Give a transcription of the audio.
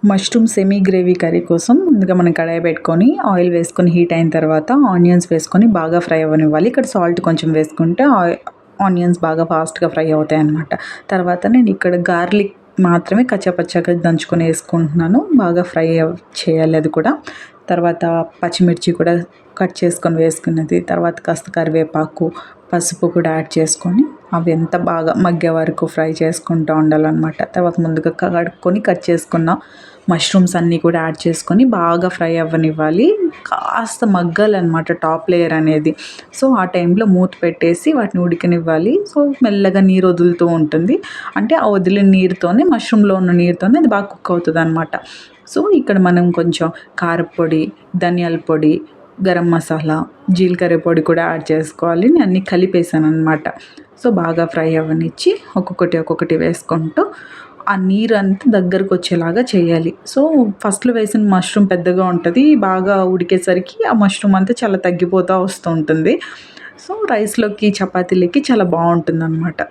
Mushroom semi gravy curry కోసం ముందుగా మనం కడాయి పెట్టుకొని ఆయిల్ వేసుకొని హీట్ అయిన తర్వాత ఆనియన్స్ వేసుకొని బాగా ఫ్రై అవ్వనివ్వాలి. ఇక్కడ సాల్ట్ కొంచెం వేసుకుంటే ఆనియన్స్ బాగా ఫాస్ట్గా ఫ్రై అవుతాయి అన్నమాట. తర్వాత నేను ఇక్కడ గార్లిక్ మాత్రమే కచ్చాపచ్చాగా దంచుకొని వేసుకుంటున్నాను. బాగా ఫ్రై చేయాలి అది కూడా. తర్వాత పచ్చిమిర్చి కూడా కట్ చేసుకొని వేసుకున్నది, తర్వాత కాస్త కరివేపాకు, పసుపు కూడా యాడ్ చేసుకొని అవి ఎంత బాగా మగ్గే వరకు ఫ్రై చేసుకుంటూ ఉండాలన్నమాట. తర్వాత ముందుగా కడుక్కొని కట్ చేసుకున్న మష్రూమ్స్ అన్నీ కూడా యాడ్ చేసుకొని బాగా ఫ్రై అవ్వనివ్వాలి. కాస్త మగ్గాలన్నమాట టాప్ లేయర్ అనేది. సో ఆ టైంలో మూత పెట్టేసి వాటిని ఉడికనివ్వాలి. సో మెల్లగా నీరు వదులుతూ ఉంటుంది. అంటే ఆ వదిలిన నీరుతోనే, మష్రూమ్లో ఉన్న నీరుతోనే అది బాగా కుక్ అవుతుంది అనమాట. సో ఇక్కడ మనం కొంచెం కారపొడి, ధనియాల పొడి, గరం మసాలా, జీలకర్ర పొడి కూడా యాడ్ చేసుకోవాలి. నేను అన్నీ కలిపేసాను అనమాట. సో బాగా ఫ్రై అవ్వనిచ్చి ఒక్కొక్కటి వేసుకుంటూ ఆ నీరు అంతా దగ్గరకు వచ్చేలాగా చేయాలి. సో ఫస్ట్లో వేసిన మష్రూమ్ పెద్దగా ఉంటుంది, బాగా ఉడికేసరికి ఆ మష్రూమ్ అంతా చాలా తగ్గిపోతూ వస్తూ ఉంటుంది. సో రైస్లోకి, చపాతీలకి చాలా బాగుంటుంది అనమాట.